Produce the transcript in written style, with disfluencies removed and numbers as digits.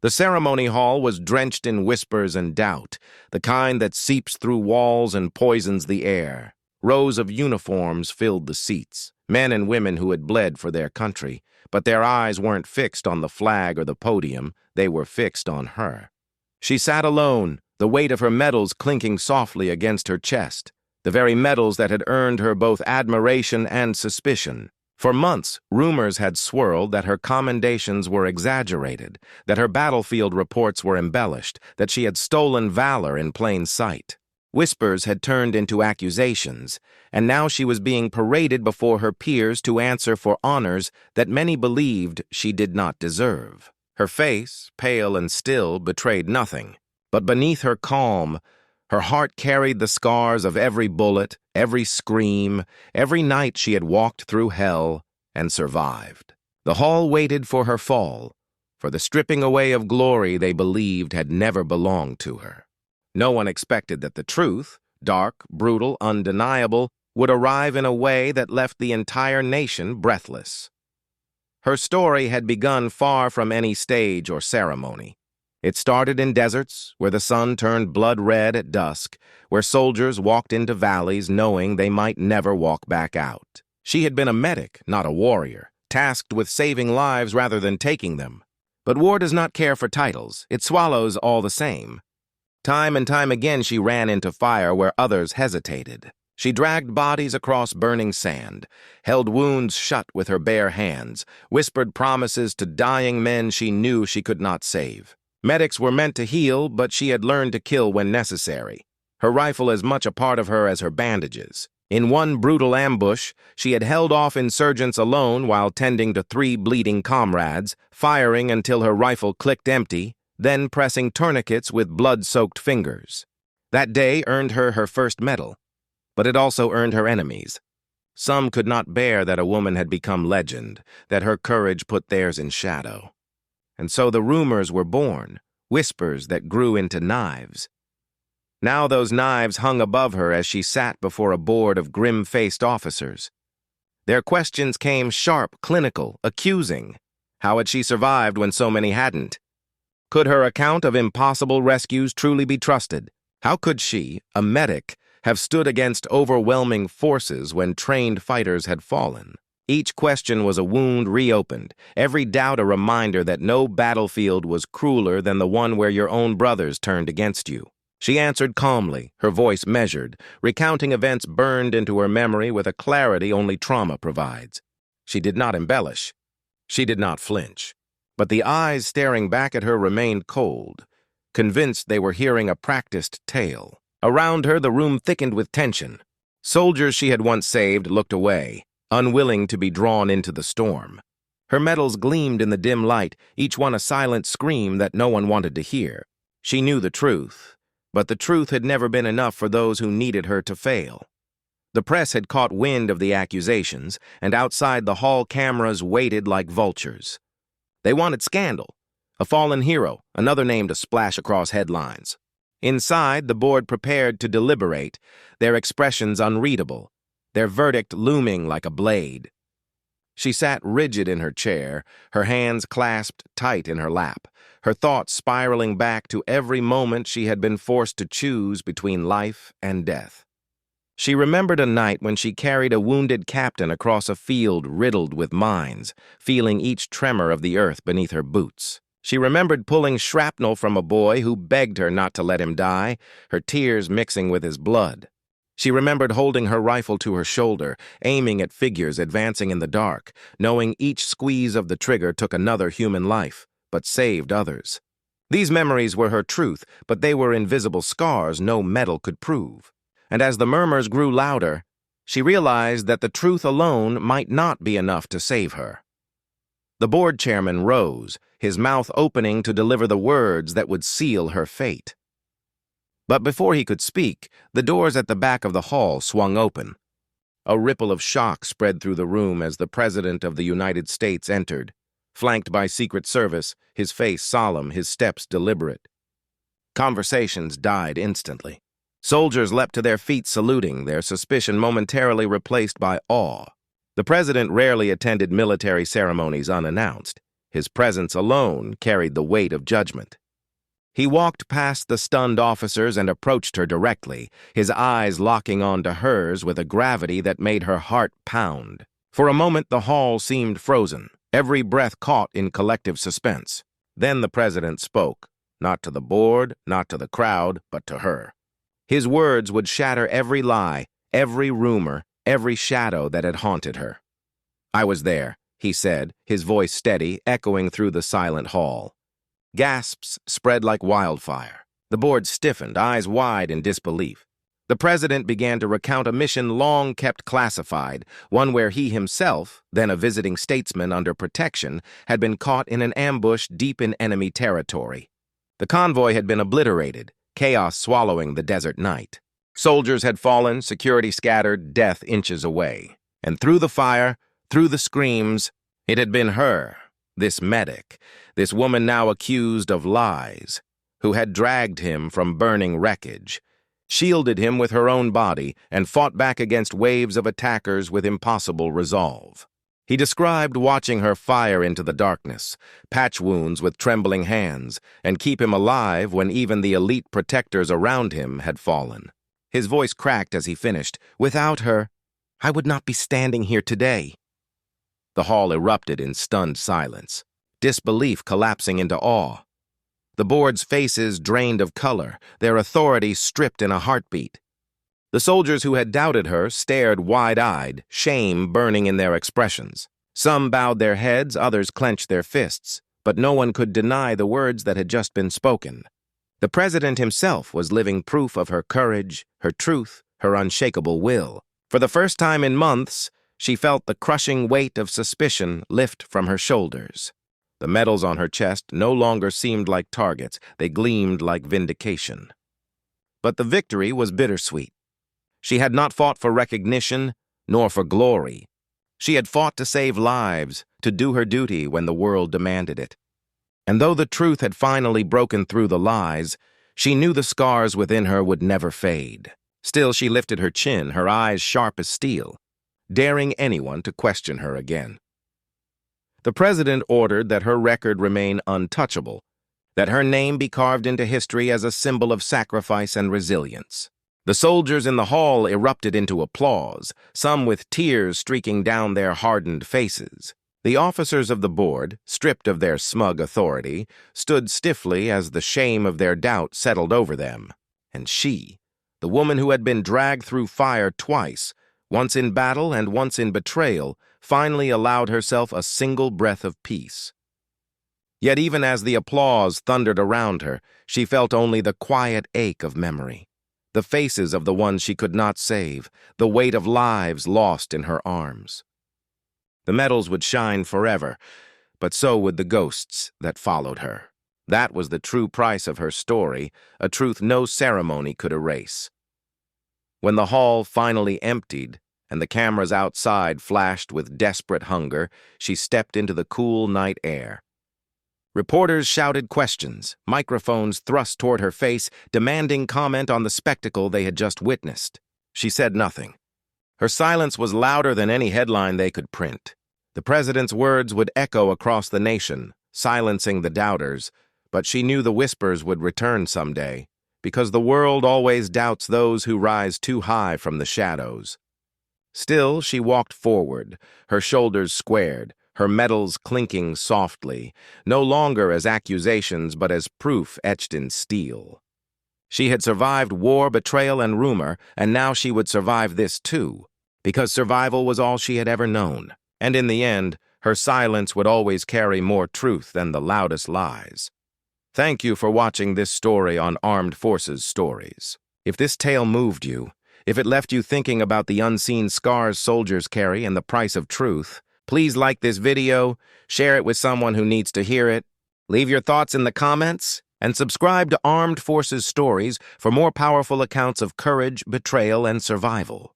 The ceremony hall was drenched in whispers and doubt, the kind that seeps through walls and poisons the air. Rows of uniforms filled the seats, men and women who had bled for their country, but their eyes weren't fixed on the flag or the podium, they were fixed on her. She sat alone, the weight of her medals clinking softly against her chest, the very medals that had earned her both admiration and suspicion. For months, rumors had swirled that her commendations were exaggerated, that her battlefield reports were embellished, that she had stolen valor in plain sight. Whispers had turned into accusations, and now she was being paraded before her peers to answer for honors that many believed she did not deserve. Her face, pale and still, betrayed nothing, but beneath her calm, her heart carried the scars of every bullet, every scream, every night she had walked through hell and survived. The hall waited for her fall, for the stripping away of glory they believed had never belonged to her. No one expected that the truth, dark, brutal, undeniable, would arrive in a way that left the entire nation breathless. Her story had begun far from any stage or ceremony. It started in deserts, where the sun turned blood red at dusk, where soldiers walked into valleys knowing they might never walk back out. She had been a medic, not a warrior, tasked with saving lives rather than taking them. But war does not care for titles. It swallows all the same. Time and time again she ran into fire where others hesitated. She dragged bodies across burning sand, held wounds shut with her bare hands, whispered promises to dying men she knew she could not save. Medics were meant to heal, but she had learned to kill when necessary. Her rifle as much a part of her as her bandages. In one brutal ambush, she had held off insurgents alone while tending to 3 bleeding comrades, firing until her rifle clicked empty, then pressing tourniquets with blood-soaked fingers. That day earned her her first medal, but it also earned her enemies. Some could not bear that a woman had become legend, that her courage put theirs in shadow. And so the rumors were born, whispers that grew into knives. Now those knives hung above her as she sat before a board of grim-faced officers. Their questions came sharp, clinical, accusing. How had she survived when so many hadn't? Could her account of impossible rescues truly be trusted? How could she, a medic, have stood against overwhelming forces when trained fighters had fallen? Each question was a wound reopened, every doubt a reminder that no battlefield was crueler than the one where your own brothers turned against you. She answered calmly, her voice measured, recounting events burned into her memory with a clarity only trauma provides. She did not embellish. She did not flinch. But the eyes staring back at her remained cold, convinced they were hearing a practiced tale. Around her, the room thickened with tension. Soldiers she had once saved looked away, unwilling to be drawn into the storm. Her medals gleamed in the dim light, each one a silent scream that no one wanted to hear. She knew the truth, but the truth had never been enough for those who needed her to fail. The press had caught wind of the accusations, and outside the hall cameras waited like vultures. They wanted scandal, a fallen hero, another name to splash across headlines. Inside, the board prepared to deliberate, their expressions unreadable, their verdict looming like a blade. She sat rigid in her chair, her hands clasped tight in her lap, her thoughts spiraling back to every moment she had been forced to choose between life and death. She remembered a night when she carried a wounded captain across a field riddled with mines, feeling each tremor of the earth beneath her boots. She remembered pulling shrapnel from a boy who begged her not to let him die, her tears mixing with his blood. She remembered holding her rifle to her shoulder, aiming at figures advancing in the dark, knowing each squeeze of the trigger took another human life, but saved others. These memories were her truth, but they were invisible scars no metal could prove. And as the murmurs grew louder, she realized that the truth alone might not be enough to save her. The board chairman rose, his mouth opening to deliver the words that would seal her fate. But before he could speak, the doors at the back of the hall swung open. A ripple of shock spread through the room as the President of the United States entered, flanked by Secret Service, his face solemn, his steps deliberate. Conversations died instantly. Soldiers leapt to their feet saluting, their suspicion momentarily replaced by awe. The president rarely attended military ceremonies unannounced. His presence alone carried the weight of judgment. He walked past the stunned officers and approached her directly, his eyes locking onto hers with a gravity that made her heart pound. For a moment, the hall seemed frozen, every breath caught in collective suspense. Then the president spoke, not to the board, not to the crowd, but to her. His words would shatter every lie, every rumor, every shadow that had haunted her. "I was there," he said, his voice steady, echoing through the silent hall. Gasps spread like wildfire. The board stiffened, eyes wide in disbelief. The president began to recount a mission long kept classified, one where he himself, then a visiting statesman under protection, had been caught in an ambush deep in enemy territory. The convoy had been obliterated, chaos swallowing the desert night. Soldiers had fallen, security scattered, death inches away. And through the fire, through the screams, it had been her, this medic, this woman now accused of lies, who had dragged him from burning wreckage, shielded him with her own body, and fought back against waves of attackers with impossible resolve. He described watching her fire into the darkness, patch wounds with trembling hands, and keep him alive when even the elite protectors around him had fallen. His voice cracked as he finished. "Without her, I would not be standing here today." The hall erupted in stunned silence, disbelief collapsing into awe. The board's faces drained of color, their authority stripped in a heartbeat. The soldiers who had doubted her stared wide-eyed, shame burning in their expressions. Some bowed their heads, others clenched their fists, but no one could deny the words that had just been spoken. The president himself was living proof of her courage, her truth, her unshakable will. For the first time in months, she felt the crushing weight of suspicion lift from her shoulders. The medals on her chest no longer seemed like targets, they gleamed like vindication. But the victory was bittersweet. She had not fought for recognition, nor for glory. She had fought to save lives, to do her duty when the world demanded it. And though the truth had finally broken through the lies, she knew the scars within her would never fade. Still, she lifted her chin, her eyes sharp as steel, daring anyone to question her again. The president ordered that her record remain untouchable, that her name be carved into history as a symbol of sacrifice and resilience. The soldiers in the hall erupted into applause, some with tears streaking down their hardened faces. The officers of the board, stripped of their smug authority, stood stiffly as the shame of their doubt settled over them. And she, the woman who had been dragged through fire twice, once in battle and once in betrayal, finally allowed herself a single breath of peace. Yet even as the applause thundered around her, she felt only the quiet ache of memory, the faces of the ones she could not save, the weight of lives lost in her arms. The medals would shine forever, but so would the ghosts that followed her. That was the true price of her story, a truth no ceremony could erase. When the hall finally emptied, and the cameras outside flashed with desperate hunger, she stepped into the cool night air. Reporters shouted questions, microphones thrust toward her face, demanding comment on the spectacle they had just witnessed. She said nothing. Her silence was louder than any headline they could print. The president's words would echo across the nation, silencing the doubters, but she knew the whispers would return someday, because the world always doubts those who rise too high from the shadows. Still, she walked forward, her shoulders squared, her medals clinking softly, no longer as accusations but as proof etched in steel. She had survived war, betrayal, and rumor, and now she would survive this too, because survival was all she had ever known. And in the end, her silence would always carry more truth than the loudest lies. Thank you for watching this story on Armed Forces Stories. If this tale moved you, if it left you thinking about the unseen scars soldiers carry and the price of truth, please like this video, share it with someone who needs to hear it, leave your thoughts in the comments, and subscribe to Armed Forces Stories for more powerful accounts of courage, betrayal, and survival.